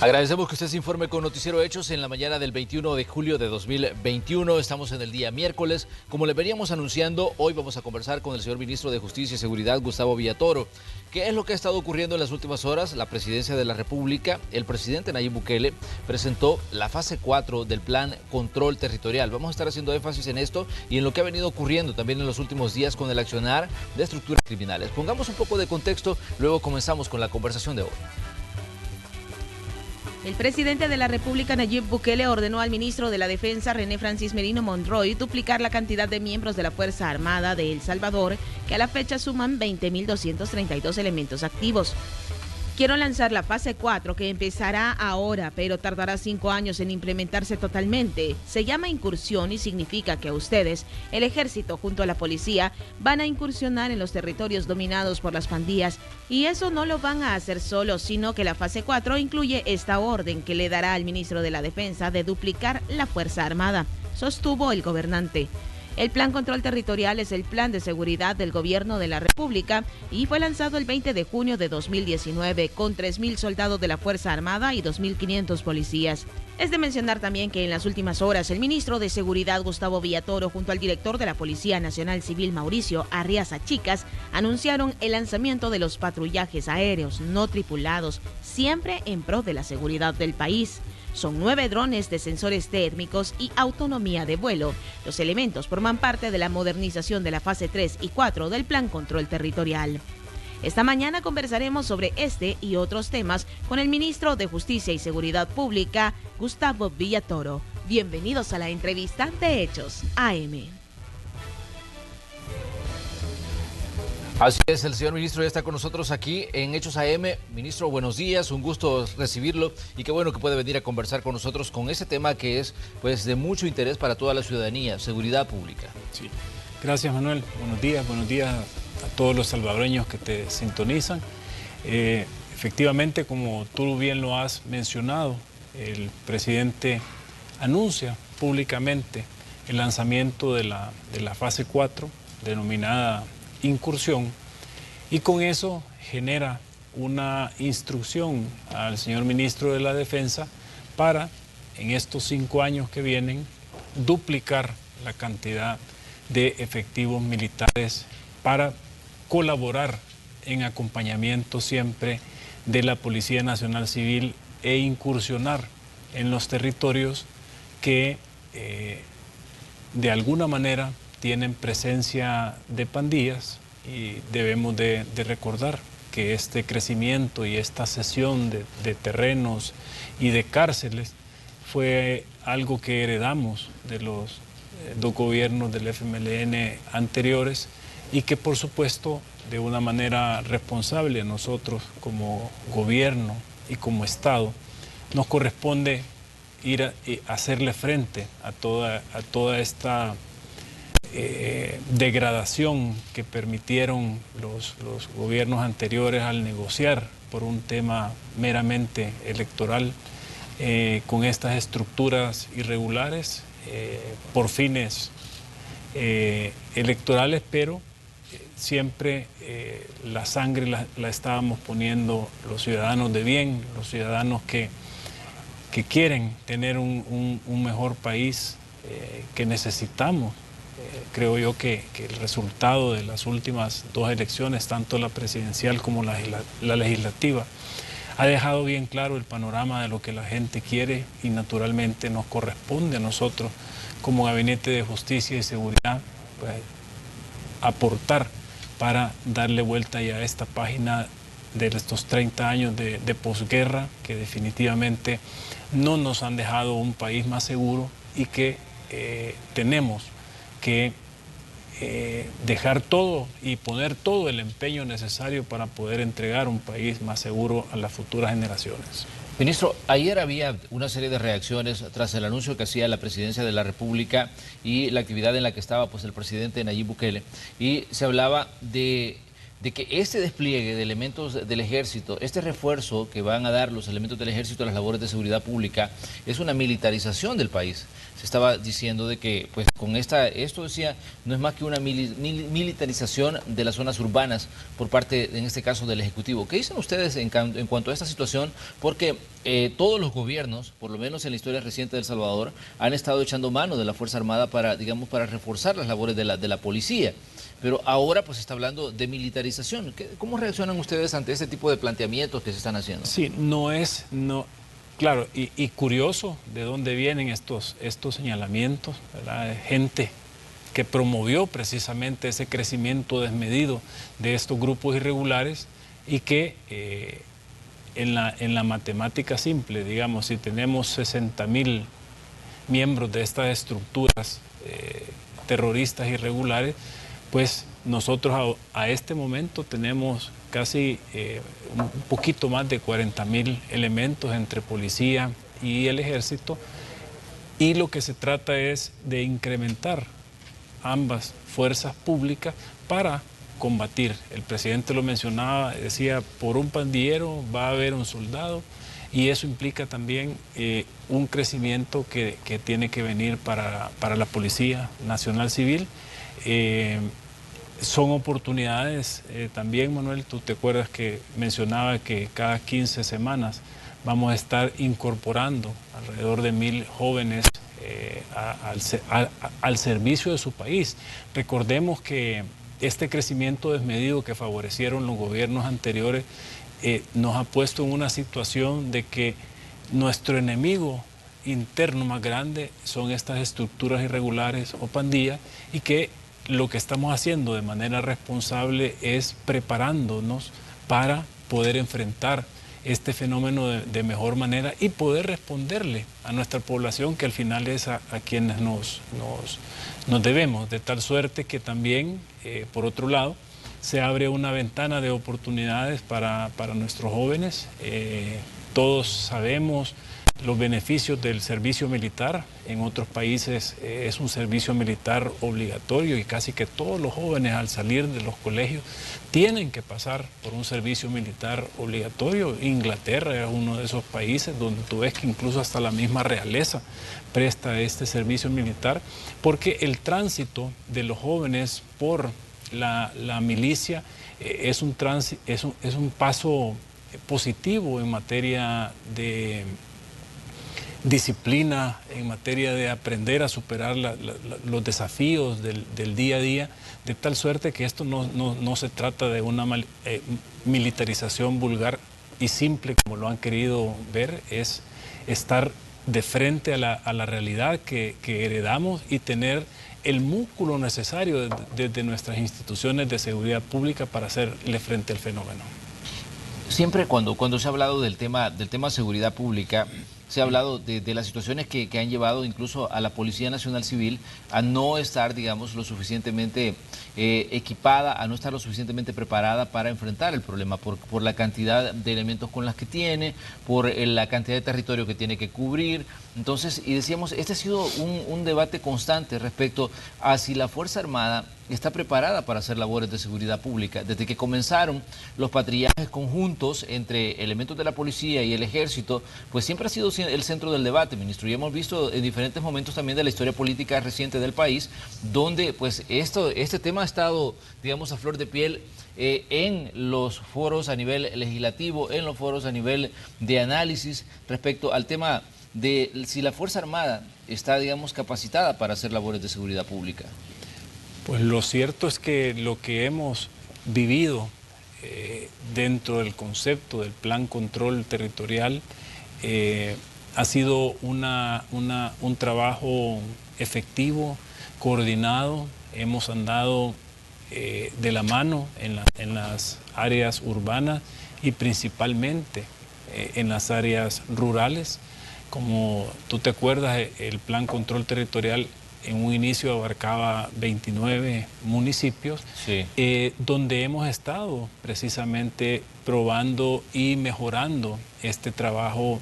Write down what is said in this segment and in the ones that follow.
Agradecemos que usted se informe con Noticiero Hechos en la mañana del 21 de julio de 2021. Estamos en el día miércoles. Como le veníamos anunciando, hoy vamos a conversar con el señor ministro de Justicia y Seguridad, Gustavo Villatoro. ¿Qué es lo que ha estado ocurriendo en las últimas horas? La presidencia de la República, el presidente Nayib Bukele, presentó la fase 4 del plan Control Territorial. Vamos a estar haciendo énfasis en esto y en lo que ha venido ocurriendo también en los últimos días con el accionar de estructuras criminales. Pongamos un poco de contexto, luego comenzamos con la conversación de hoy. El presidente de la República, Nayib Bukele, ordenó al ministro de la Defensa, René Francis Merino Monroy, duplicar la cantidad de miembros de la Fuerza Armada de El Salvador, que a la fecha suman 20.232 elementos activos. Quiero lanzar la fase 4, que empezará ahora, pero tardará 5 años en implementarse totalmente. Se llama incursión y significa que ustedes, el ejército junto a la policía, van a incursionar en los territorios dominados por las pandillas. Y eso no lo van a hacer solos, sino que la fase 4 incluye esta orden que le dará al ministro de la Defensa de duplicar la Fuerza Armada, sostuvo el gobernante. El Plan Control Territorial es el plan de seguridad del Gobierno de la República y fue lanzado el 20 de junio de 2019 con 3.000 soldados de la Fuerza Armada y 2.500 policías. Es de mencionar también que en las últimas horas el ministro de Seguridad, Gustavo Villatoro, junto al director de la Policía Nacional Civil, Mauricio Arriaza Chicas, anunciaron el lanzamiento de los patrullajes aéreos no tripulados, siempre en pro de la seguridad del país. Son 9 drones de sensores térmicos y autonomía de vuelo. Los elementos forman parte de la modernización de la fase 3 y 4 del Plan Control Territorial. Esta mañana conversaremos sobre este y otros temas con el ministro de Justicia y Seguridad Pública, Gustavo Villatoro. Bienvenidos a la entrevista de Hechos AM. Así es, el señor ministro ya está con nosotros aquí en Hechos AM. Ministro, buenos días, un gusto recibirlo y qué bueno que puede venir a conversar con nosotros con ese tema que es pues de mucho interés para toda la ciudadanía, seguridad pública. Sí, gracias Manuel, buenos días a todos los salvadoreños que te sintonizan. Efectivamente, como tú bien lo has mencionado, el presidente anuncia públicamente el lanzamiento de la fase 4, denominada incursión, y con eso genera una instrucción al señor ministro de la Defensa para, en estos 5 años que vienen, duplicar la cantidad de efectivos militares para colaborar en acompañamiento siempre de la Policía Nacional Civil e incursionar en los territorios que de alguna manera tienen presencia de pandillas, y debemos de recordar que este crecimiento y esta cesión de terrenos y de cárceles fue algo que heredamos de los dos gobiernos del FMLN anteriores y que por supuesto de una manera responsable a nosotros como gobierno y como Estado nos corresponde ir a hacerle frente a toda esta degradación que permitieron los gobiernos anteriores al negociar por un tema meramente electoral con estas estructuras irregulares por fines electorales, pero siempre la sangre la estábamos poniendo los ciudadanos de bien, los ciudadanos que quieren tener un mejor país, que necesitamos. Creo yo que el resultado de las últimas 2 elecciones, tanto la presidencial como la legislativa, ha dejado bien claro el panorama de lo que la gente quiere y naturalmente nos corresponde a nosotros como Gabinete de Justicia y Seguridad pues, aportar para darle vuelta ya a esta página de estos 30 años de posguerra que definitivamente no nos han dejado un país más seguro y que tenemos que dejar todo y poner todo el empeño necesario para poder entregar un país más seguro a las futuras generaciones. Ministro, ayer había una serie de reacciones tras el anuncio que hacía la presidencia de la República y la actividad en la que estaba pues, el presidente Nayib Bukele, y se hablaba de que este despliegue de elementos del ejército, este refuerzo que van a dar los elementos del ejército a las labores de seguridad pública, es una militarización del país. Se estaba diciendo de que pues con esto decía, no es más que una militarización de las zonas urbanas por parte, en este caso, del Ejecutivo. ¿Qué dicen ustedes en cuanto a esta situación? Porque todos los gobiernos, por lo menos en la historia reciente de El Salvador, han estado echando mano de la Fuerza Armada para, digamos, para reforzar las labores de la policía. Pero ahora pues se está hablando de militarización. ¿Cómo reaccionan ustedes ante este tipo de planteamientos que se están haciendo? Sí, claro, y curioso de dónde vienen estos señalamientos, ¿verdad? De gente que promovió precisamente ese crecimiento desmedido de estos grupos irregulares y que en la matemática simple, digamos, si tenemos 60.000 miembros de estas estructuras terroristas irregulares, pues nosotros a este momento tenemos casi un poquito más de 40.000 elementos entre policía y el ejército, y lo que se trata es de incrementar ambas fuerzas públicas para combatir. El presidente lo mencionaba, decía, por un pandillero va a haber un soldado, y eso implica también un crecimiento que tiene que venir para la Policía Nacional Civil. Son oportunidades también, Manuel, tú te acuerdas que mencionaba que cada 15 semanas vamos a estar incorporando alrededor de 1.000 jóvenes al servicio de su país. Recordemos que este crecimiento desmedido que favorecieron los gobiernos anteriores nos ha puesto en una situación de que nuestro enemigo interno más grande son estas estructuras irregulares o pandillas, y que lo que estamos haciendo de manera responsable es preparándonos para poder enfrentar este fenómeno de mejor manera y poder responderle a nuestra población, que al final es a quienes nos debemos, de tal suerte que también, por otro lado, se abre una ventana de oportunidades para nuestros jóvenes. Todos sabemos los beneficios del servicio militar. En otros países es un servicio militar obligatorio, y casi que todos los jóvenes al salir de los colegios tienen que pasar por un servicio militar obligatorio. Inglaterra es uno de esos países donde tú ves que incluso hasta la misma realeza presta este servicio militar, porque el tránsito de los jóvenes por la milicia es un paso positivo en materia de disciplina, en materia de aprender a superar los desafíos del día a día, de tal suerte que esto no se trata de una militarización vulgar y simple como lo han querido ver. Es estar de frente a la realidad que heredamos y tener el músculo necesario desde nuestras instituciones de seguridad pública para hacerle frente al fenómeno. Siempre cuando se ha hablado del tema seguridad pública, se ha hablado de las situaciones que han llevado incluso a la Policía Nacional Civil a no estar, digamos, lo suficientemente equipada, a no estar lo suficientemente preparada para enfrentar el problema, por la cantidad de elementos con las que tiene, por la cantidad de territorio que tiene que cubrir. Entonces, y decíamos, este ha sido un debate constante respecto a si la Fuerza Armada está preparada para hacer labores de seguridad pública. Desde que comenzaron los patrullajes conjuntos entre elementos de la policía y el ejército, pues siempre ha sido el centro del debate, ministro. Y hemos visto en diferentes momentos también de la historia política reciente del país, donde pues este tema ha estado, digamos, a flor de piel en los foros a nivel legislativo, en los foros a nivel de análisis respecto al tema de si la Fuerza Armada está, digamos, capacitada para hacer labores de seguridad pública. Pues lo cierto es que lo que hemos vivido dentro del concepto del Plan Control Territorial ha sido un trabajo efectivo, coordinado. Hemos andado de la mano en las áreas urbanas y principalmente en las áreas rurales. Como tú te acuerdas, el Plan Control Territorial en un inicio abarcaba 29 municipios, sí, donde hemos estado precisamente probando y mejorando este trabajo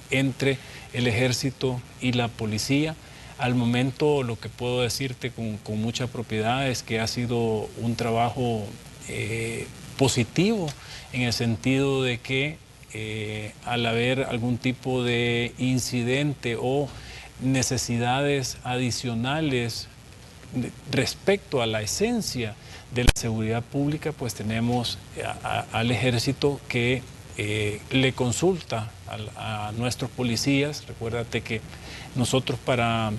entre el ejército y la policía. Al momento, lo que puedo decirte con mucha propiedad es que ha sido un trabajo positivo, en el sentido de que al haber algún tipo de incidente o necesidades adicionales respecto a la esencia de la seguridad pública, pues tenemos al ejército que le consulta a nuestros policías. Recuérdate que nosotros para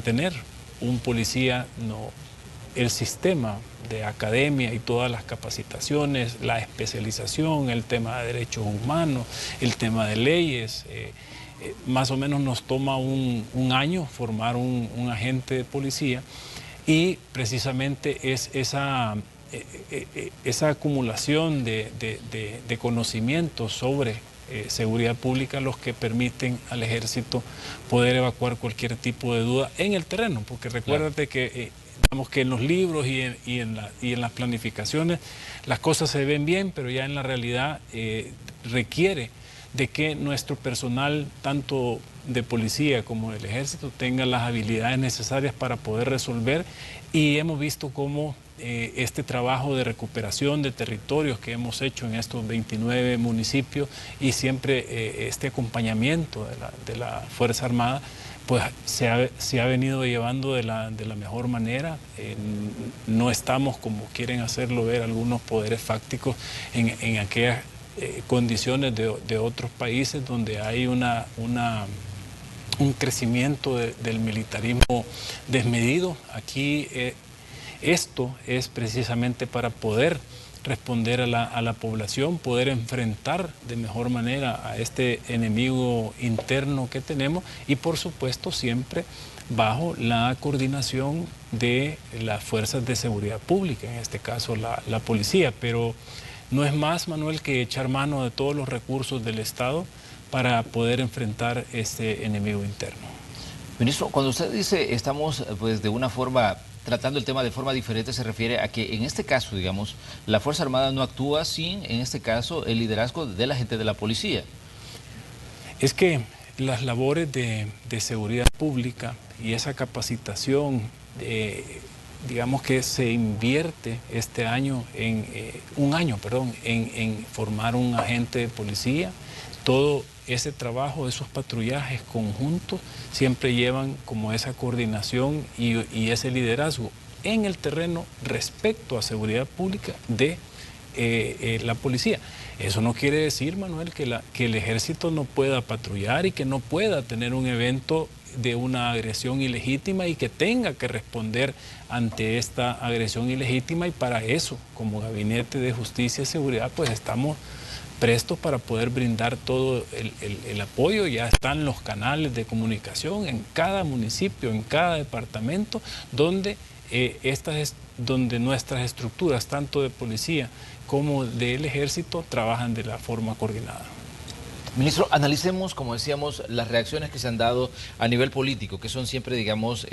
tener un policía, el sistema de academia y todas las capacitaciones, la especialización, el tema de derechos humanos, el tema de leyes, más o menos nos toma un año formar un agente de policía, y precisamente es esa acumulación de conocimientos sobre seguridad pública los que permiten al ejército poder evacuar cualquier tipo de duda en el terreno, porque recuérdate que digamos que en los libros y en las planificaciones las cosas se ven bien, pero ya en la realidad requiere de que nuestro personal, tanto de policía como del ejército, tenga las habilidades necesarias para poder resolver, y hemos visto cómo este trabajo de recuperación de territorios que hemos hecho en estos 29 municipios y siempre este acompañamiento de la Fuerza Armada, pues se ha venido llevando de la mejor manera. No estamos, como quieren hacerlo ver algunos poderes fácticos, en aquellas condiciones de otros países donde hay un crecimiento del militarismo desmedido. Aquí esto es precisamente para poder responder a la población, poder enfrentar de mejor manera a este enemigo interno que tenemos, y por supuesto siempre bajo la coordinación de las fuerzas de seguridad pública, en este caso la policía. Pero no es más, Manuel, que echar mano de todos los recursos del Estado para poder enfrentar este enemigo interno. Ministro, cuando usted dice estamos pues de una forma tratando el tema de forma diferente, se refiere a que en este caso, digamos, la Fuerza Armada no actúa sin, en este caso, el liderazgo de la gente de la policía. Es que las labores de seguridad pública y esa capacitación, digamos que se invierte este año en formar un agente de policía. Todo ese trabajo, esos patrullajes conjuntos siempre llevan como esa coordinación y ese liderazgo en el terreno respecto a seguridad pública de la policía. Eso no quiere decir, Manuel, que el ejército no pueda patrullar y que no pueda tener un evento de una agresión ilegítima y que tenga que responder ante esta agresión ilegítima, y para eso, como Gabinete de Justicia y Seguridad, pues estamos prestos para poder brindar todo el apoyo. Ya están los canales de comunicación en cada municipio, en cada departamento, donde donde nuestras estructuras, tanto de policía como del ejército, trabajan de la forma coordinada. Ministro, analicemos, como decíamos, las reacciones que se han dado a nivel político, que son siempre, digamos,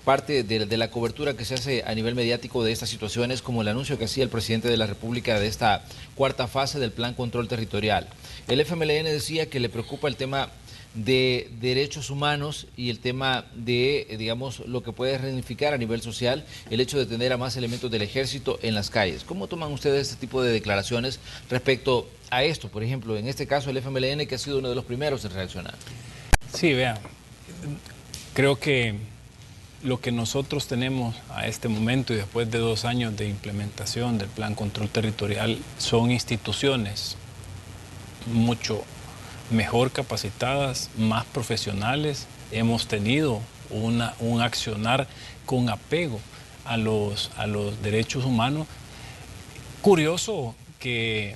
parte de la cobertura que se hace a nivel mediático de estas situaciones, como el anuncio que hacía el presidente de la República de esta cuarta fase del Plan Control Territorial. El FMLN decía que le preocupa el tema de derechos humanos y el tema de, digamos, lo que puede reunificar a nivel social el hecho de tener a más elementos del ejército en las calles. ¿Cómo toman ustedes este tipo de declaraciones respecto a esto? Por ejemplo, en este caso el FMLN, que ha sido uno de los primeros en reaccionar. Sí, vean, creo que lo que nosotros tenemos a este momento y después de 2 años de implementación del Plan Control Territorial son instituciones mucho mejor capacitadas, más profesionales. Hemos tenido un accionar con apego a los derechos humanos. Curioso que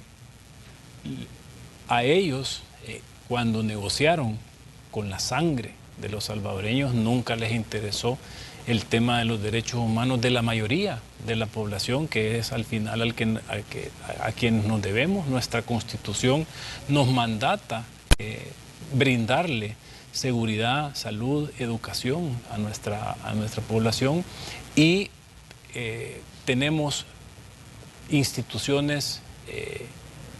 a ellos, cuando negociaron con la sangre de los salvadoreños, nunca les interesó el tema de los derechos humanos de la mayoría de la población, que es al final a quienes nos debemos. Nuestra Constitución nos mandata brindarle seguridad, salud, educación a nuestra población, y tenemos instituciones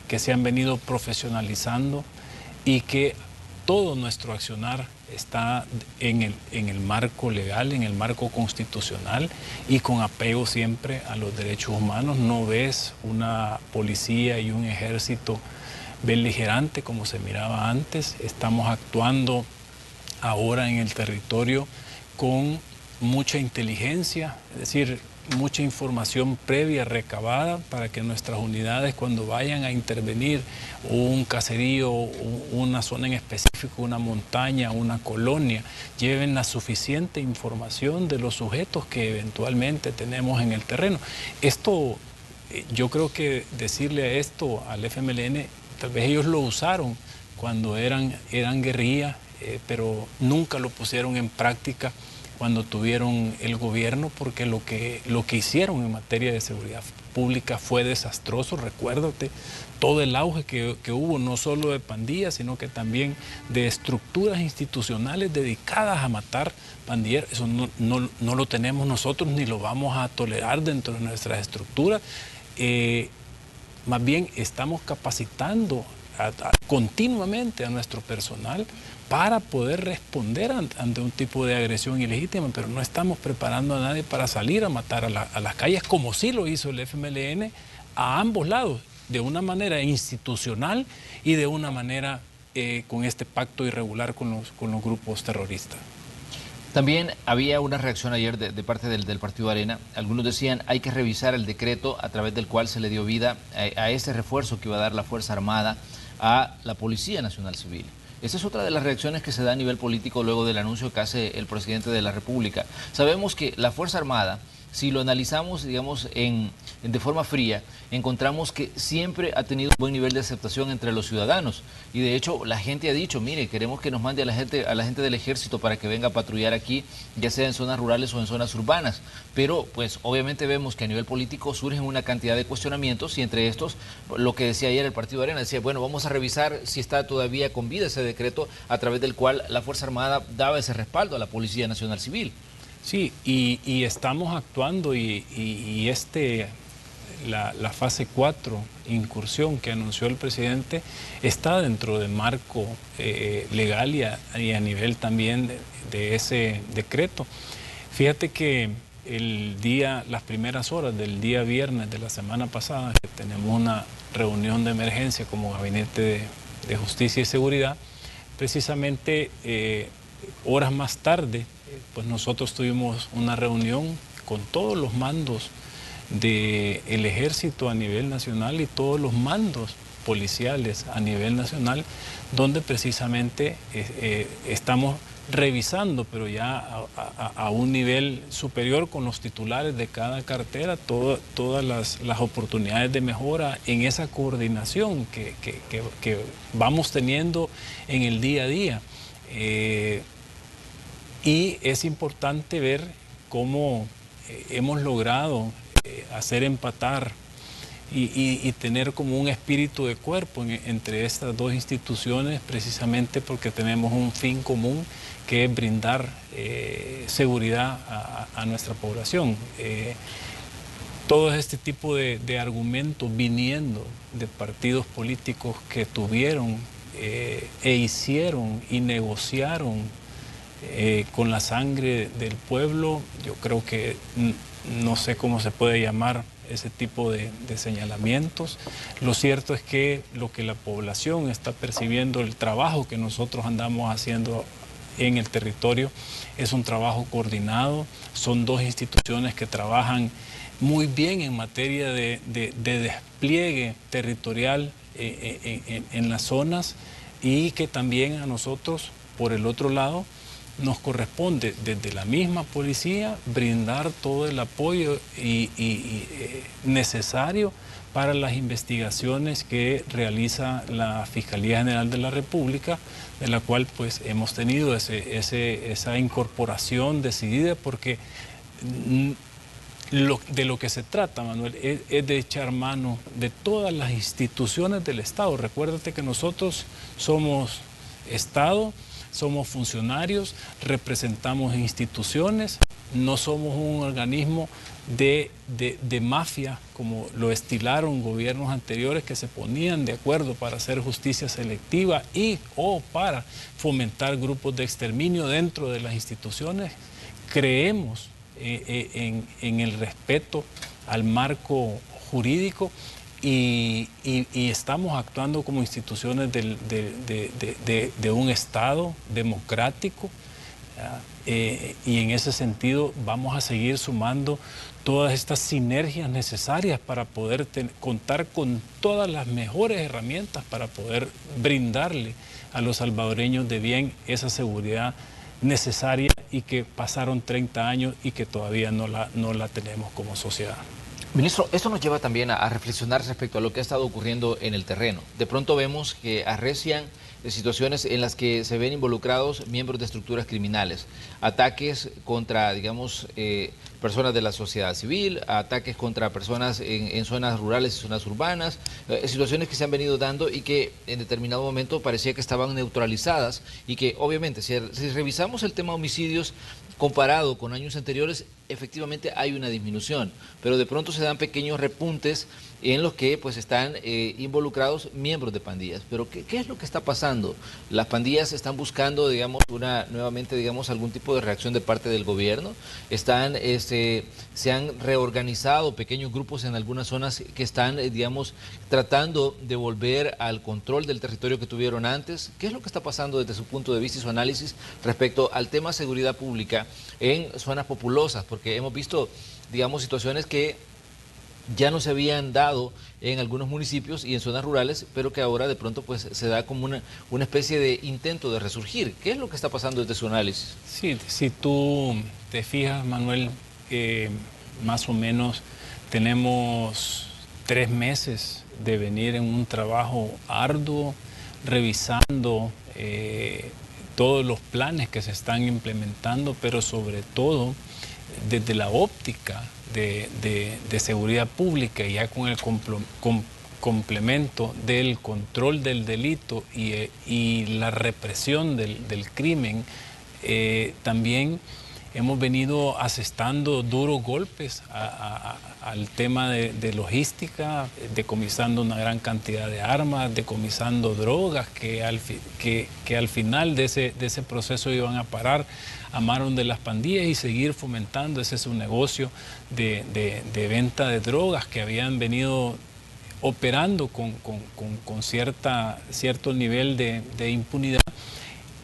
que se han venido profesionalizando y que todo nuestro accionar está en el marco legal, en el marco constitucional y con apego siempre a los derechos humanos. No ves una policía y un ejército beligerante como se miraba antes. Estamos actuando ahora en el territorio con mucha inteligencia, es decir, mucha información previa recabada para que nuestras unidades, cuando vayan a intervenir un caserío, una zona en específico, una montaña, una colonia, lleven la suficiente información de los sujetos que eventualmente tenemos en el terreno. Esto, yo creo que decirle esto al FMLN, tal vez ellos lo usaron cuando eran guerrilla, pero nunca lo pusieron en práctica cuando tuvieron el gobierno, porque lo que hicieron en materia de seguridad pública fue desastroso. Recuérdate todo el auge que hubo, no solo de pandillas, sino que también de estructuras institucionales dedicadas a matar pandilleros. Eso no lo tenemos nosotros ni lo vamos a tolerar dentro de nuestras estructuras. Más bien estamos capacitando continuamente a nuestro personal para poder responder ante un tipo de agresión ilegítima, pero no estamos preparando a nadie para salir a matar a las calles, como sí lo hizo el FMLN a ambos lados, de una manera institucional y de una manera con este pacto irregular con los grupos terroristas. También había una reacción ayer de parte del Partido Arena. Algunos decían hay que revisar el decreto a través del cual se le dio vida a ese refuerzo que iba a dar la Fuerza Armada a la Policía Nacional Civil. Esa es otra de las reacciones que se da a nivel político luego del anuncio que hace el presidente de la República. Sabemos que la Fuerza Armada, si lo analizamos, digamos, de forma fría, encontramos que siempre ha tenido un buen nivel de aceptación entre los ciudadanos. Y de hecho, la gente ha dicho, mire, queremos que nos mande a la gente del ejército para que venga a patrullar aquí, ya sea en zonas rurales o en zonas urbanas. Pero, pues, obviamente vemos que a nivel político surgen una cantidad de cuestionamientos y entre estos, lo que decía ayer el Partido Arena, decía, bueno, vamos a revisar si está todavía con vida ese decreto a través del cual la Fuerza Armada daba ese respaldo a la Policía Nacional Civil. Sí, y estamos actuando la fase 4, incursión que anunció el presidente, está dentro del marco legal y a nivel también de ese decreto. Fíjate que las primeras horas del día viernes de la semana pasada, que tenemos una reunión de emergencia como Gabinete de Justicia y Seguridad, precisamente horas más tarde, pues nosotros tuvimos una reunión con todos los mandos del ejército a nivel nacional y todos los mandos policiales a nivel nacional, donde precisamente estamos revisando, pero ya a un nivel superior con los titulares de cada cartera, todas las oportunidades de mejora en esa coordinación que vamos teniendo en el día a día. Y es importante ver cómo hemos logrado hacer empatar y tener como un espíritu de cuerpo entre estas dos instituciones, precisamente porque tenemos un fin común, que es brindar seguridad a nuestra población. Todo este tipo de argumentos viniendo de partidos políticos que tuvieron e hicieron y negociaron con la sangre del pueblo, yo creo que no sé cómo se puede llamar ese tipo de señalamientos. Lo cierto es que lo que la población está percibiendo, el trabajo que nosotros andamos haciendo en el territorio, es un trabajo coordinado. Son dos instituciones que trabajan muy bien en materia de despliegue territorial en las zonas, y que también a nosotros, por el otro lado, nos corresponde desde la misma policía brindar todo el apoyo necesario para las investigaciones que realiza la Fiscalía General de la República, de la cual pues hemos tenido esa incorporación decidida, porque de lo que se trata, Manuel, es de echar mano de todas las instituciones del Estado. Recuérdate que nosotros somos Estado, somos funcionarios, representamos instituciones, no somos un organismo de mafia, como lo estilaron gobiernos anteriores que se ponían de acuerdo para hacer justicia selectiva o para fomentar grupos de exterminio dentro de las instituciones. Creemos en el respeto al marco jurídico y estamos actuando como instituciones de un Estado democrático, Y en ese sentido vamos a seguir sumando todas estas sinergias necesarias para poder contar con todas las mejores herramientas para poder brindarle a los salvadoreños de bien esa seguridad necesaria y que pasaron 30 años y que todavía no la tenemos como sociedad. Ministro, esto nos lleva también a reflexionar respecto a lo que ha estado ocurriendo en el terreno. De pronto vemos que arrecian situaciones en las que se ven involucrados miembros de estructuras criminales, ataques contra, digamos, personas de la sociedad civil, ataques contra personas en zonas rurales y zonas urbanas, situaciones que se han venido dando y que en determinado momento parecía que estaban neutralizadas y que obviamente si revisamos el tema homicidios comparado con años anteriores, efectivamente hay una disminución, pero de pronto se dan pequeños repuntes en los que pues están involucrados miembros de pandillas. Pero ¿qué es lo que está pasando? Las pandillas están buscando, digamos, nuevamente, digamos, algún tipo de reacción de parte del gobierno. Se han reorganizado pequeños grupos en algunas zonas que están, digamos, tratando de volver al control del territorio que tuvieron antes. ¿Qué es lo que está pasando desde su punto de vista y su análisis respecto al tema seguridad pública en zonas populosas? Porque hemos visto, digamos, situaciones que ya no se habían dado en algunos municipios y en zonas rurales, pero que ahora de pronto pues se da como una especie de intento de resurgir. ¿Qué es lo que está pasando desde su análisis? Sí, si tú te fijas, Manuel, más o menos tenemos 3 meses de venir en un trabajo arduo, revisando todos los planes que se están implementando, pero sobre todo desde la óptica de seguridad pública, y ya con el complemento del control del delito y la represión del crimen, también hemos venido asestando duros golpes al tema de logística, decomisando una gran cantidad de armas, decomisando drogas que al final de ese proceso iban a parar a manos de las pandillas y seguir fomentando ese su negocio de venta de drogas que habían venido operando con cierto nivel de impunidad.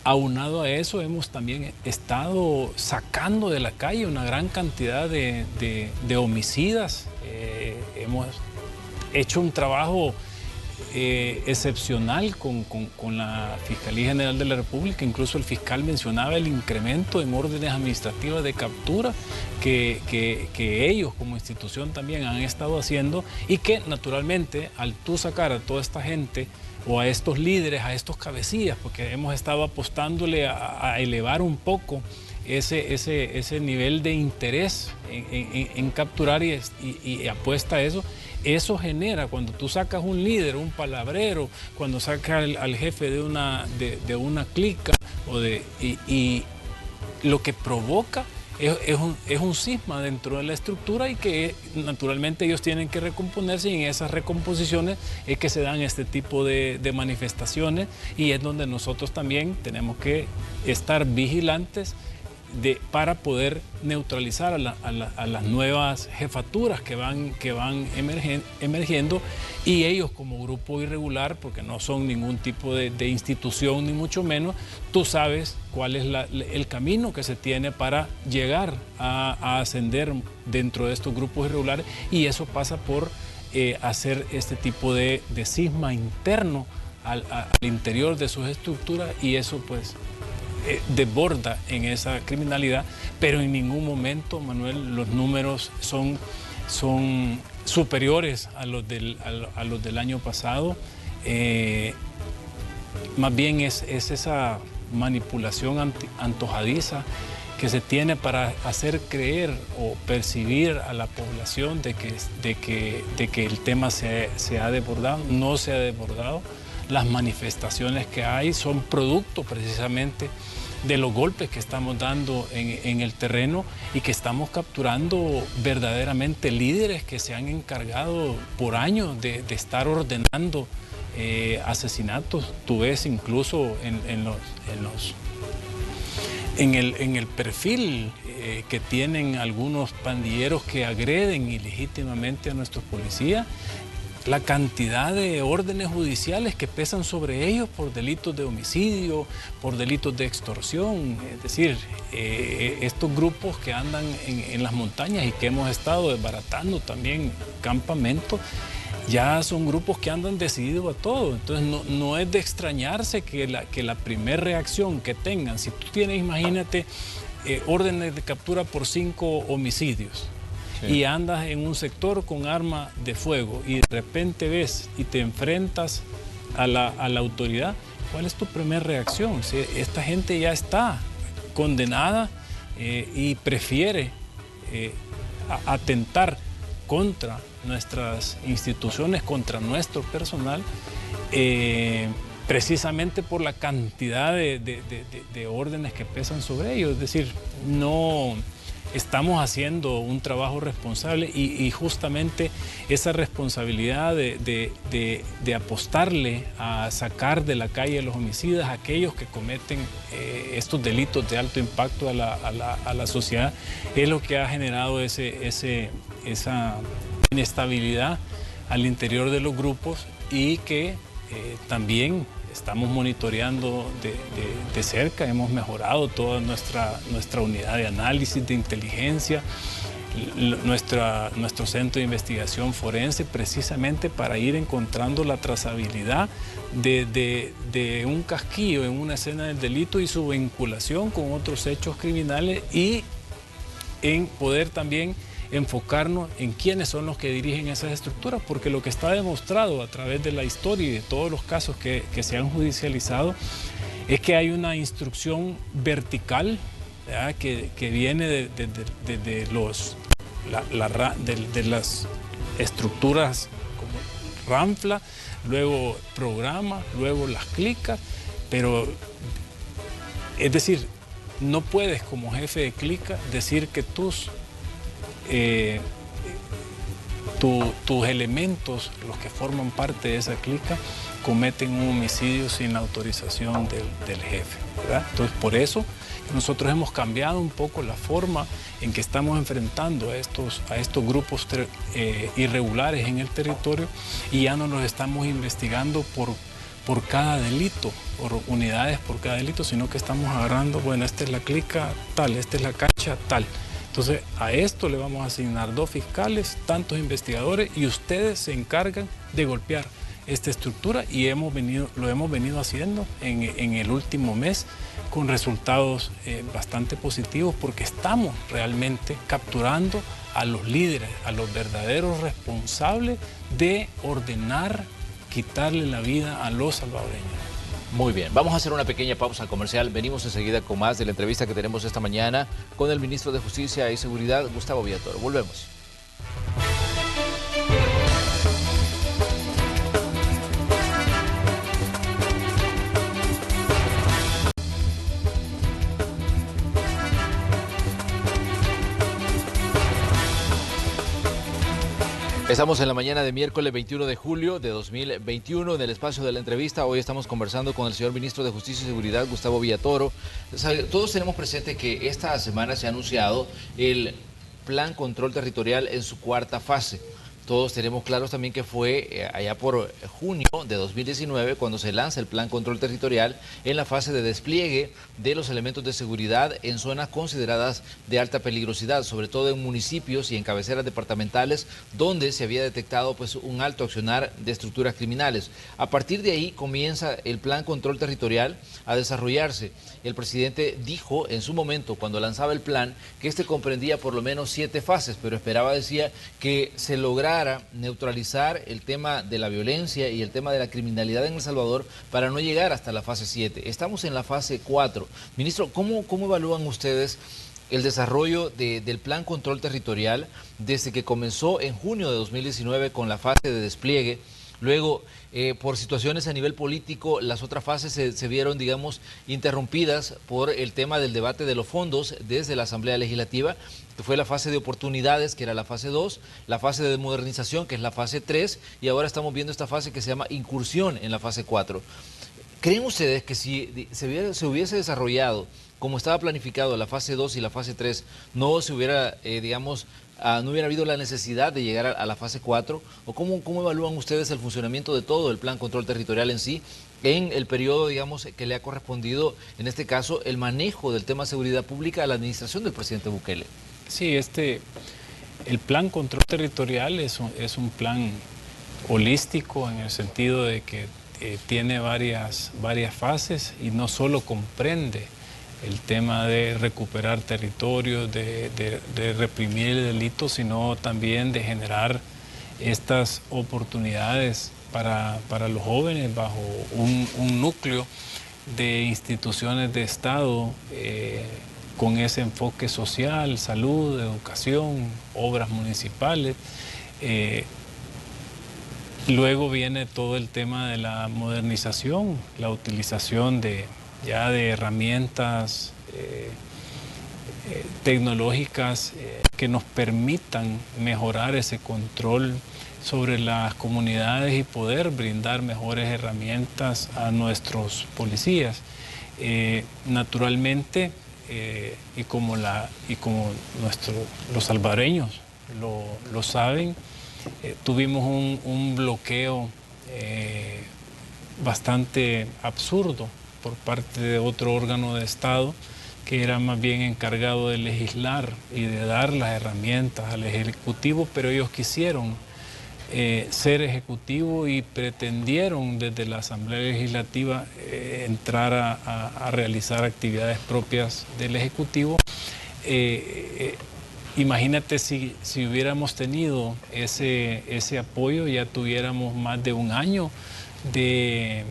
Aunado a eso, hemos también estado sacando de la calle una gran cantidad de homicidas. Hemos hecho un trabajo excepcional con la Fiscalía General de la República. Incluso el fiscal mencionaba el incremento en órdenes administrativas de captura que ellos como institución también han estado haciendo, y que naturalmente al tú sacar a toda esta gente o a estos líderes, a estos cabecillas, porque hemos estado apostándole a elevar un poco ese nivel de interés en capturar y apuesta a eso. Eso genera, cuando tú sacas un líder, un palabrero, cuando sacas al jefe de una clica, y lo que provoca es un cisma dentro de la estructura, y que naturalmente ellos tienen que recomponerse, y en esas recomposiciones es que se dan este tipo de manifestaciones, y es donde nosotros también tenemos que estar vigilantes para poder neutralizar a las nuevas jefaturas que van emergiendo, y ellos como grupo irregular, porque no son ningún tipo de institución ni mucho menos, tú sabes cuál es el camino que se tiene para llegar a ascender dentro de estos grupos irregulares, y eso pasa por hacer este tipo de cisma interno al interior de sus estructuras, y eso pues desborda en esa criminalidad. Pero en ningún momento, Manuel, los números son superiores a los del año pasado. Más bien es esa manipulación antojadiza que se tiene para hacer creer o percibir a la población de que el tema se ha desbordado. No se ha desbordado. Las manifestaciones que hay son producto precisamente de los golpes que estamos dando en el terreno, y que estamos capturando verdaderamente líderes que se han encargado por años de estar ordenando asesinatos. Tú ves incluso en el perfil que tienen algunos pandilleros que agreden ilegítimamente a nuestros policías, la cantidad de órdenes judiciales que pesan sobre ellos por delitos de homicidio, por delitos de extorsión. Es decir, estos grupos que andan en las montañas y que hemos estado desbaratando también campamentos, ya son grupos que andan decididos a todo. Entonces no es de extrañarse que la primera reacción que tengan, si tú tienes, imagínate, órdenes de captura por 5 homicidios, sí, y andas en un sector con arma de fuego y de repente ves y te enfrentas a la autoridad, ¿cuál es tu primera reacción? Si esta gente ya está condenada y prefiere atentar contra nuestras instituciones, contra nuestro personal, precisamente por la cantidad de órdenes que pesan sobre ellos. Es decir, no estamos haciendo un trabajo responsable y justamente esa responsabilidad de apostarle a sacar de la calle a los homicidas, a aquellos que cometen estos delitos de alto impacto a la sociedad, es lo que ha generado esa inestabilidad al interior de los grupos y que también estamos monitoreando de cerca. Hemos mejorado toda nuestra unidad de análisis de inteligencia, nuestro centro de investigación forense, precisamente para ir encontrando la trazabilidad de un casquillo en una escena del delito y su vinculación con otros hechos criminales, y en poder también enfocarnos en quiénes son los que dirigen esas estructuras, porque lo que está demostrado a través de la historia y de todos los casos que se han judicializado es que hay una instrucción vertical, ¿verdad?, que viene de las estructuras como Ranfla, luego programa, luego las clicas, pero es decir, no puedes como jefe de clica decir que tus elementos, los que forman parte de esa clica, cometen un homicidio sin la autorización del jefe, ¿verdad? Entonces, por eso nosotros hemos cambiado un poco la forma en que estamos enfrentando a estos grupos irregulares en el territorio, y ya no los estamos investigando por cada delito, por unidades por cada delito, sino que estamos agarrando, bueno, esta es la clica tal, esta es la cancha tal. Entonces, a esto le vamos a asignar 2 fiscales, tantos investigadores, y ustedes se encargan de golpear esta estructura, y lo hemos venido haciendo en el último mes con resultados bastante positivos, porque estamos realmente capturando a los líderes, a los verdaderos responsables de ordenar quitarle la vida a los salvadoreños. Muy bien, vamos a hacer una pequeña pausa comercial. Venimos enseguida con más de la entrevista que tenemos esta mañana con el ministro de Justicia y Seguridad, Gustavo Villatoro. Volvemos. Estamos en la mañana de miércoles 21 de julio de 2021 en el espacio de la entrevista. Hoy estamos conversando con el señor ministro de Justicia y Seguridad, Gustavo Villatoro. Todos tenemos presente que esta semana se ha anunciado el Plan Control Territorial en su 4ª fase. Todos tenemos claros también que fue allá por junio de 2019 cuando se lanza el Plan Control Territorial en la fase de despliegue de los elementos de seguridad en zonas consideradas de alta peligrosidad, sobre todo en municipios y en cabeceras departamentales donde se había detectado pues un alto accionar de estructuras criminales. A partir de ahí comienza el Plan Control Territorial a desarrollarse. El presidente dijo en su momento, cuando lanzaba el plan, que este comprendía por lo menos 7 fases, pero decía, que se lograra neutralizar el tema de la violencia y el tema de la criminalidad en El Salvador para no llegar hasta la fase 7. Estamos en la fase 4. Ministro, ¿cómo evalúan ustedes el desarrollo del Plan Control Territorial desde que comenzó en junio de 2019 con la fase de despliegue? Luego, por situaciones a nivel político, las otras fases se vieron, digamos, interrumpidas por el tema del debate de los fondos desde la Asamblea Legislativa, que fue la fase de oportunidades, que era la fase 2, la fase de modernización, que es la fase 3, y ahora estamos viendo esta fase que se llama incursión en la fase 4. ¿Creen ustedes que si se hubiese desarrollado como estaba planificado la fase 2 y la fase 3, no se hubiera, digamos, no hubiera habido la necesidad de llegar a la fase 4? ¿O cómo evalúan ustedes el funcionamiento de todo el Plan Control Territorial en sí, en el periodo, digamos, que le ha correspondido, en este caso, el manejo del tema de seguridad pública a la administración del presidente Bukele? Sí, el Plan Control Territorial es un plan holístico en el sentido de que tiene varias fases y no solo comprende el tema de recuperar territorios, de reprimir el delito, sino también de generar estas oportunidades para los jóvenes bajo un núcleo de instituciones de Estado con ese enfoque social, salud, educación, obras municipales. Luego viene todo el tema de la modernización, la utilización de herramientas tecnológicas que nos permitan mejorar ese control sobre las comunidades y poder brindar mejores herramientas a nuestros policías. Naturalmente, y como los salvadoreños lo saben, tuvimos un bloqueo bastante absurdo por parte de otro órgano de Estado que era más bien encargado de legislar y de dar las herramientas al Ejecutivo, pero ellos quisieron ser ejecutivo y pretendieron desde la Asamblea Legislativa entrar a realizar actividades propias del Ejecutivo. Imagínate si hubiéramos tenido ese apoyo, ya tuviéramos más de un año de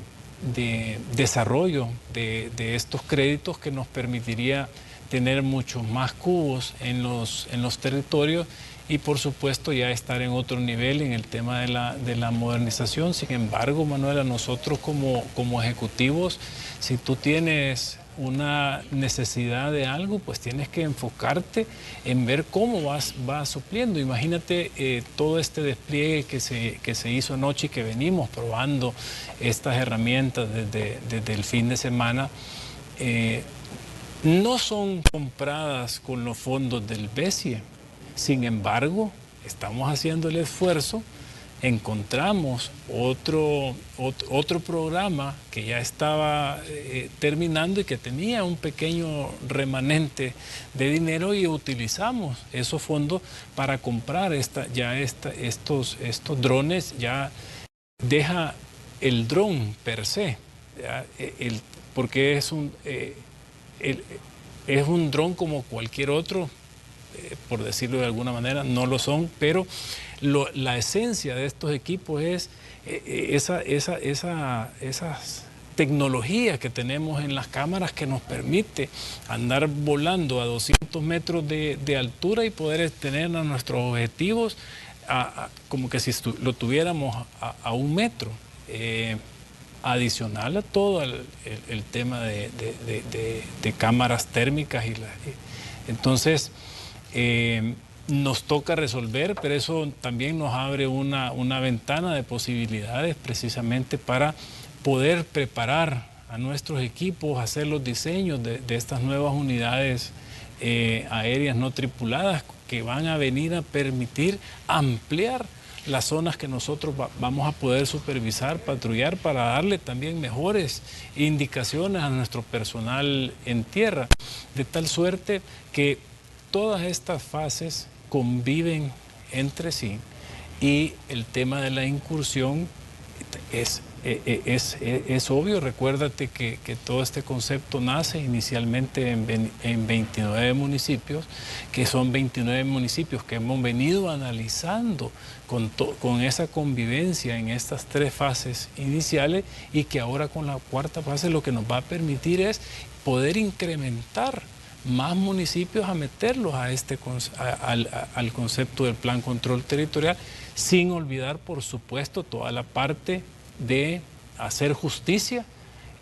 desarrollo de estos créditos que nos permitiría tener muchos más cubos en los territorios y por supuesto ya estar en otro nivel en el tema de la modernización. Sin embargo, Manuela, nosotros como ejecutivos, si tú tienes una necesidad de algo, pues tienes que enfocarte en ver cómo vas supliendo. Imagínate todo este despliegue que se hizo anoche y que venimos probando estas herramientas desde el fin de semana. No son compradas con los fondos del BESIE. Sin embargo, estamos haciendo el esfuerzo, encontramos otro programa que ya estaba terminando y que tenía un pequeño remanente de dinero y utilizamos esos fondos para comprar estos drones. Ya deja el dron per se, porque es un dron como cualquier otro. Por decirlo de alguna manera, no lo son, pero la esencia de estos equipos es esas tecnologías que tenemos en las cámaras que nos permite andar volando a 200 metros de altura y poder tener a nuestros objetivos como que si lo tuviéramos a 1 metro. Adicional a todo el tema de cámaras térmicas. Entonces, nos toca resolver, pero eso también nos abre una ventana de posibilidades precisamente para poder preparar a nuestros equipos, hacer los diseños de estas nuevas unidades aéreas no tripuladas que van a venir a permitir ampliar las zonas que nosotros vamos a poder supervisar, patrullar, para darle también mejores indicaciones a nuestro personal en tierra, de tal suerte que todas estas fases conviven entre sí y el tema de la incursión es obvio. Recuérdate que todo este concepto nace inicialmente en 29 municipios, que son 29 municipios que hemos venido analizando con esa convivencia en estas 3 fases iniciales y que ahora con la 4ª fase lo que nos va a permitir es poder incrementar más municipios a meterlos al concepto del Plan Control Territorial, sin olvidar, por supuesto, toda la parte de hacer justicia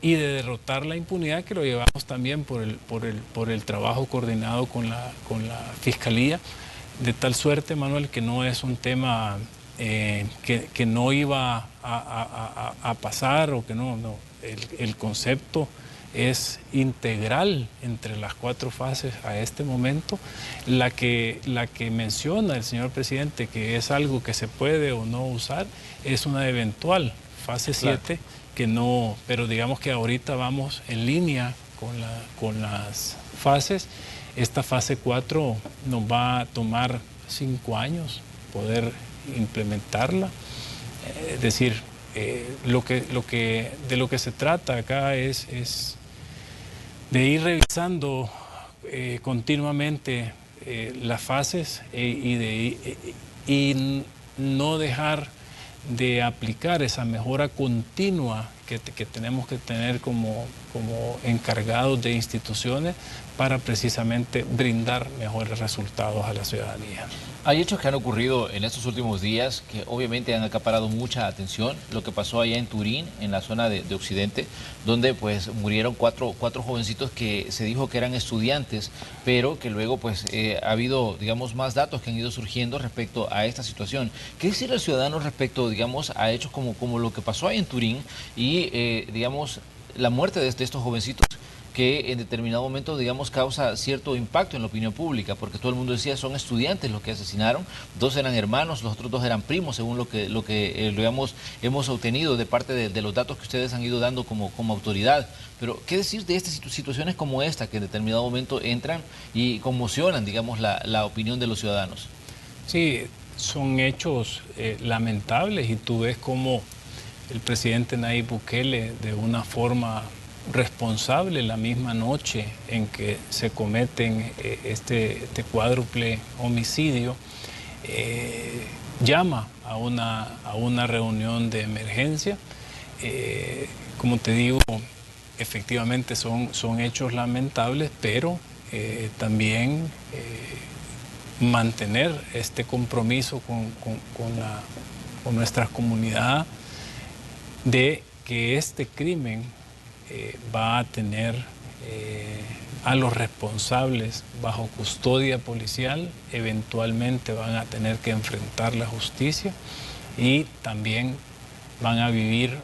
y de derrotar la impunidad, que lo llevamos también por el trabajo coordinado con la Fiscalía, de tal suerte, Manuel, que no es un tema que no iba a pasar o que no. El concepto es integral entre las 4 fases a este momento. La que menciona el señor presidente, que es algo que se puede o no usar, es una eventual fase 7, claro, que no, pero digamos que ahorita vamos en línea con las fases. Esta fase 4 nos va a tomar 5 años poder implementarla. Es decir, de lo que se trata acá es de ir revisando continuamente las fases y no dejar de aplicar esa mejora continua que tenemos que tener como encargados de instituciones para precisamente brindar mejores resultados a la ciudadanía. Hay hechos que han ocurrido en estos últimos días que obviamente han acaparado mucha atención. Lo que pasó allá en Turín, en la zona de Occidente, donde pues murieron cuatro jovencitos que se dijo que eran estudiantes, pero que luego pues ha habido, digamos, más datos que han ido surgiendo respecto a esta situación. ¿Qué decir al ciudadano respecto, digamos, a hechos como lo que pasó allá en Turín y, digamos, la muerte de estos jovencitos, que en determinado momento, digamos, causa cierto impacto en la opinión pública, porque todo el mundo decía son estudiantes los que asesinaron, 2 eran hermanos, los otros 2 eran primos, según lo que hemos obtenido de parte de los datos que ustedes han ido dando como autoridad. Pero, ¿qué decir de estas situaciones como esta, que en determinado momento entran y conmocionan, digamos, la opinión de los ciudadanos? Sí, son hechos lamentables, y tú ves cómo el presidente Nayib Bukele, de una forma responsable, la misma noche en que se cometen este cuádruple homicidio, llama a una reunión de emergencia. Como te digo, efectivamente son hechos lamentables, pero también mantener este compromiso con nuestra comunidad de que este crimen va a tener a los responsables bajo custodia policial, eventualmente van a tener que enfrentar la justicia y también van a vivir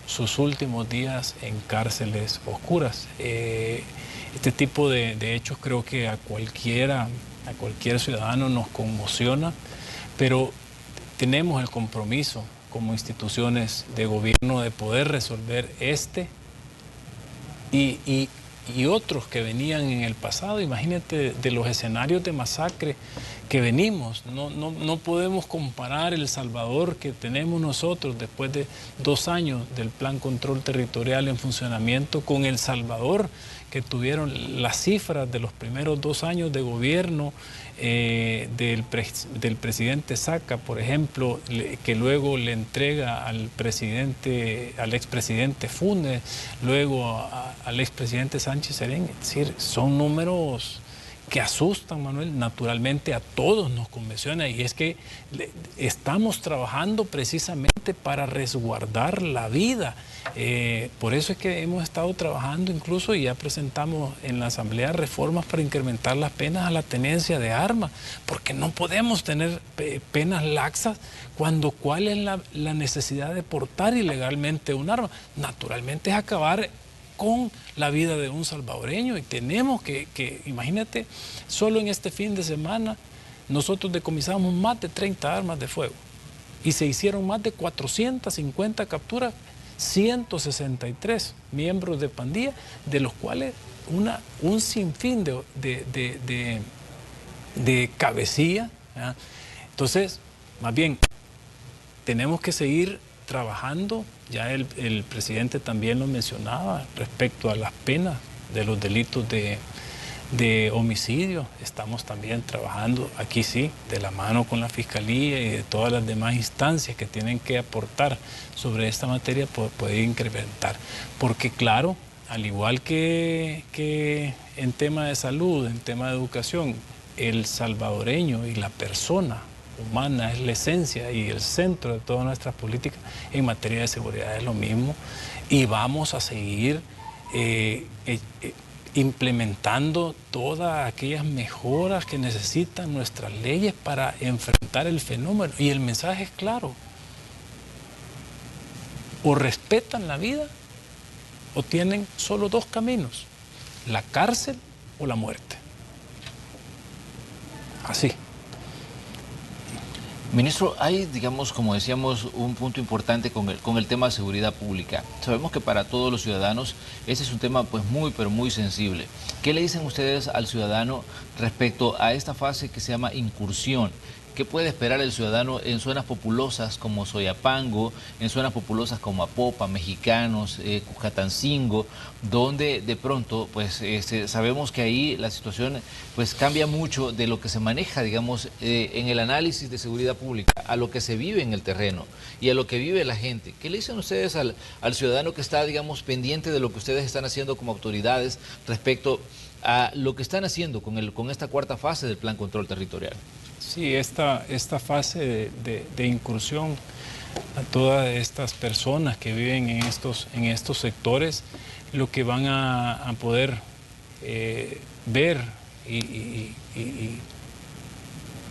sus últimos días en cárceles oscuras. Este tipo de hechos creo que a cualquier ciudadano nos conmociona, pero tenemos el compromiso como instituciones de gobierno de poder resolver y otros que venían en el pasado. Imagínate de los escenarios de masacre que venimos. No podemos comparar El Salvador que tenemos nosotros después de 2 años del Plan Control Territorial en funcionamiento con El Salvador, que tuvieron las cifras de los primeros 2 años de gobierno del presidente Saca, por ejemplo, que luego le entrega al expresidente Funes, luego al expresidente Sánchez Serén. Es decir, son números que asustan, Manuel. Naturalmente a todos nos conmociona, y es que estamos trabajando precisamente para resguardar la vida. Por eso es que hemos estado trabajando incluso, y ya presentamos en la Asamblea reformas para incrementar las penas a la tenencia de armas, porque no podemos tener penas laxas cuando ¿cuál es la necesidad de portar ilegalmente un arma? Naturalmente es acabar con la vida de un salvadoreño, y tenemos que imagínate, solo en este fin de semana nosotros decomisamos más de 30 armas de fuego y se hicieron más de 450 capturas, 163 miembros de pandilla, de los cuales un sinfín de cabecilla, ¿ya? Entonces, más bien, tenemos que seguir trabajando. Ya el presidente también lo mencionaba respecto a las penas de los delitos de homicidio. Estamos también trabajando aquí, sí, de la mano con la Fiscalía y de todas las demás instancias que tienen que aportar sobre esta materia, poder incrementar. Porque claro, al igual que en tema de salud, en tema de educación, el salvadoreño y la persona humana es la esencia y el centro de todas nuestras políticas. En materia de seguridad es lo mismo, y vamos a seguir implementando todas aquellas mejoras que necesitan nuestras leyes para enfrentar el fenómeno. Y el mensaje es claro: o respetan la vida o tienen solo dos caminos: la cárcel o la muerte. Así. Ministro, hay, digamos, como decíamos, un punto importante con el tema de seguridad pública. Sabemos que para todos los ciudadanos ese es un tema pues muy, pero muy sensible. ¿Qué le dicen ustedes al ciudadano respecto a esta fase que se llama incursión? ¿Qué puede esperar el ciudadano en zonas populosas como Soyapango, en zonas populosas como Apopa, Mexicanos, Cuscatancingo, donde de pronto pues sabemos que ahí la situación pues cambia mucho de lo que se maneja, digamos, en el análisis de seguridad pública, a lo que se vive en el terreno y a lo que vive la gente? ¿Qué le dicen ustedes al ciudadano que está, digamos, pendiente de lo que ustedes están haciendo como autoridades respecto a lo que están haciendo con esta cuarta fase del Plan Control Territorial? Sí, esta fase de incursión a todas estas personas que viven en estos sectores, lo que van a poder ver y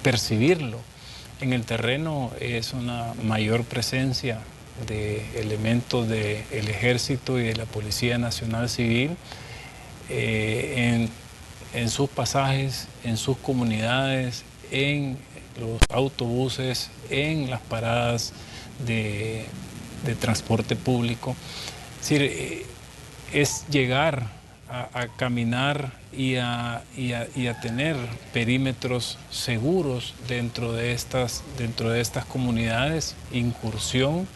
percibirlo en el terreno es una mayor presencia de elementos del Ejército y de la Policía Nacional Civil en sus pasajes, en sus comunidades, en los autobuses, en las paradas de transporte público. Es decir, es llegar a caminar y a tener perímetros seguros dentro de estas comunidades. Incursión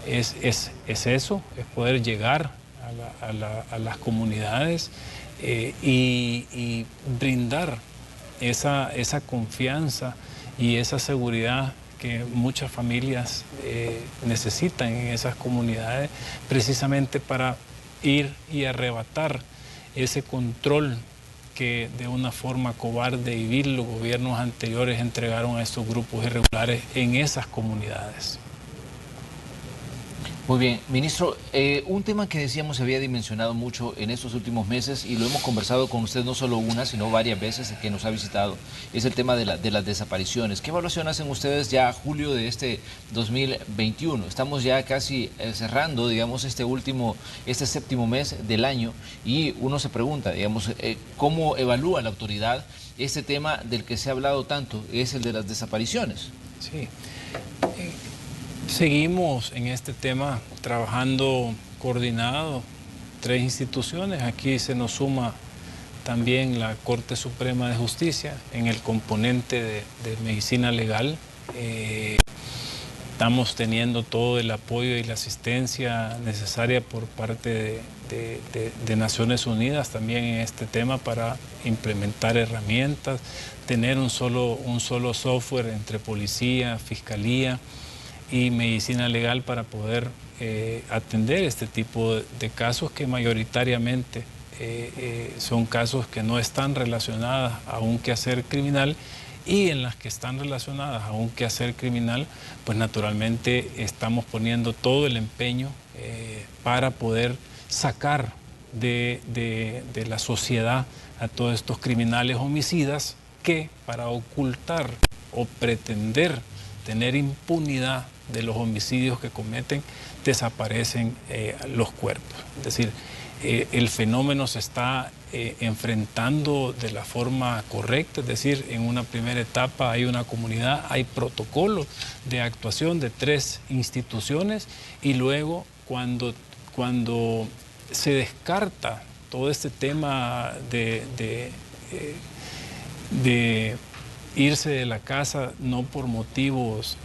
es eso, es poder llegar a las comunidades y brindar esa confianza y esa seguridad que muchas familias necesitan en esas comunidades, precisamente para ir y arrebatar ese control que de una forma cobarde y vil los gobiernos anteriores entregaron a estos grupos irregulares en esas comunidades. Muy bien, ministro, un tema que decíamos se había dimensionado mucho en estos últimos meses y lo hemos conversado con usted no solo una, sino varias veces que nos ha visitado, es el tema de las desapariciones. ¿Qué evaluación hacen ustedes ya a julio de este 2021? Estamos ya casi cerrando, digamos, este séptimo mes del año y uno se pregunta, digamos, ¿cómo evalúa la autoridad este tema del que se ha hablado tanto, es el de las desapariciones? Sí. Seguimos en este tema trabajando coordinado, 3 instituciones. Aquí se nos suma también la Corte Suprema de Justicia en el componente de medicina legal. Estamos teniendo todo el apoyo y la asistencia necesaria por parte de Naciones Unidas también en este tema para implementar herramientas, tener un solo software entre policía, fiscalía y medicina legal para poder atender este tipo de casos que mayoritariamente son casos que no están relacionados a un quehacer criminal, y en las que están relacionadas a un quehacer criminal, pues naturalmente estamos poniendo todo el empeño para poder sacar de la sociedad a todos estos criminales homicidas que, para ocultar o pretender tener impunidad de los homicidios que cometen, desaparecen los cuerpos. Es decir, el fenómeno se está enfrentando de la forma correcta, es decir, en una primera etapa hay una comunidad, hay protocolos de actuación de 3 instituciones, y luego cuando se descarta todo este tema de irse de la casa no por motivos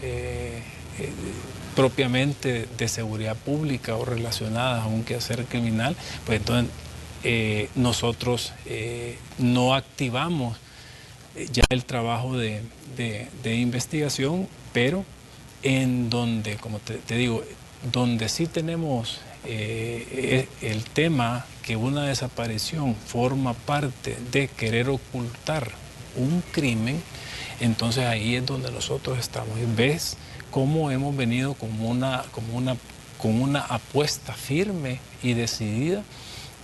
propiamente de seguridad pública o relacionadas a un quehacer criminal, pues entonces nosotros no activamos ya el trabajo de investigación, pero en donde, como te digo, donde sí tenemos el tema que una desaparición forma parte de querer ocultar un crimen, entonces ahí es donde nosotros estamos. ¿Ves cómo hemos venido con una apuesta firme y decidida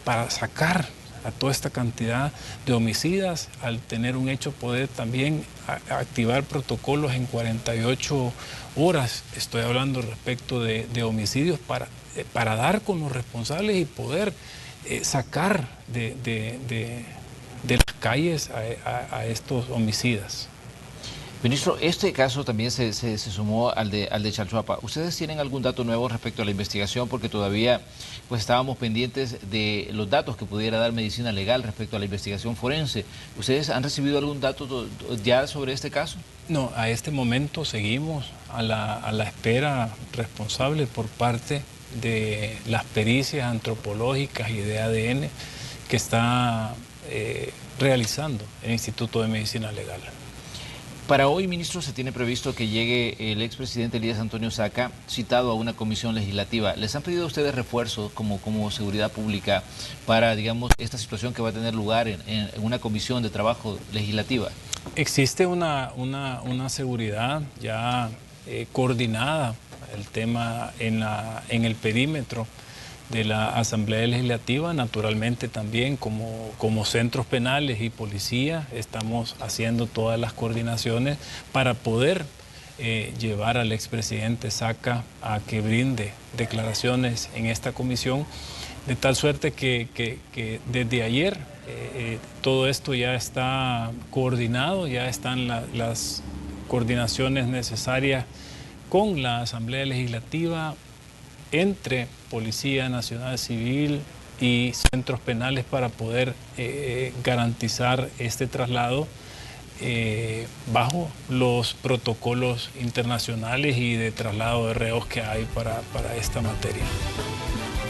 para sacar a toda esta cantidad de homicidas, al tener un hecho poder también activar protocolos en 48 horas, estoy hablando respecto de homicidios, para dar con los responsables y poder sacar de las calles a estos homicidas. Ministro, este caso también se sumó al de Chalchuapa. ¿Ustedes tienen algún dato nuevo respecto a la investigación? Porque todavía pues estábamos pendientes de los datos que pudiera dar Medicina Legal respecto a la investigación forense. ¿Ustedes han recibido algún dato ya sobre este caso? No, a este momento seguimos a la espera responsable por parte de las pericias antropológicas y de ADN que está realizando el Instituto de Medicina Legal. Para hoy, ministro, se tiene previsto que llegue el expresidente Elías Antonio Saca, citado a una comisión legislativa. ¿Les han pedido a ustedes refuerzos como seguridad pública para, digamos, esta situación que va a tener lugar en una comisión de trabajo legislativa? Existe una seguridad ya coordinada, el tema en el perímetro de la Asamblea Legislativa, naturalmente también como centros penales y policía estamos haciendo todas las coordinaciones para poder llevar al expresidente Saca a que brinde declaraciones en esta comisión, de tal suerte que desde ayer todo esto ya está coordinado, ya están las coordinaciones necesarias con la Asamblea Legislativa, entre Policía Nacional Civil y centros penales para poder garantizar este traslado bajo los protocolos internacionales y de traslado de reos que hay para esta materia.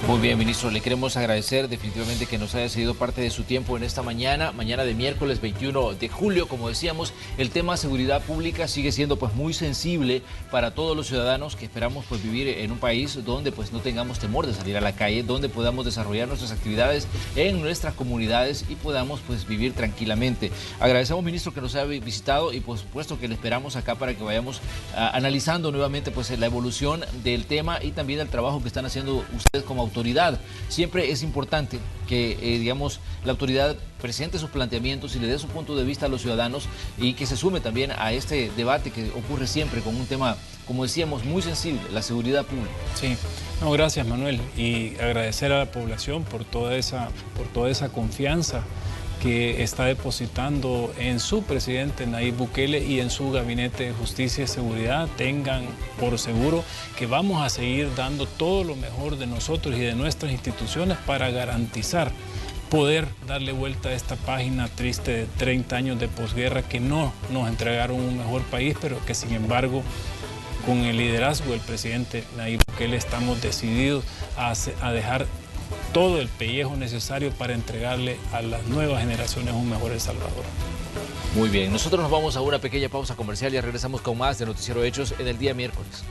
Muy bien, ministro, le queremos agradecer definitivamente que nos haya cedido parte de su tiempo en esta mañana de miércoles 21 de julio. Como decíamos, el tema seguridad pública sigue siendo pues muy sensible para todos los ciudadanos que esperamos pues vivir en un país donde pues no tengamos temor de salir a la calle, donde podamos desarrollar nuestras actividades en nuestras comunidades y podamos pues vivir tranquilamente. Agradecemos, ministro, que nos haya visitado y por supuesto que le esperamos acá para que vayamos analizando nuevamente pues la evolución del tema y también el trabajo que están haciendo ustedes como autoridad. Siempre es importante que, digamos, la autoridad presente sus planteamientos y le dé su punto de vista a los ciudadanos y que se sume también a este debate que ocurre siempre con un tema, como decíamos, muy sensible, la seguridad pública. Sí, no, gracias, Manuel, y agradecer a la población por toda esa confianza que está depositando en su presidente Nayib Bukele y en su gabinete de justicia y seguridad. Tengan por seguro que vamos a seguir dando todo lo mejor de nosotros y de nuestras instituciones para garantizar poder darle vuelta a esta página triste de 30 años de posguerra que no nos entregaron un mejor país, pero que sin embargo con el liderazgo del presidente Nayib Bukele estamos decididos a dejar todo el pellejo necesario para entregarle a las nuevas generaciones un mejor El Salvador. Muy bien, nosotros nos vamos a una pequeña pausa comercial y regresamos con más de Noticiero Hechos en el día miércoles.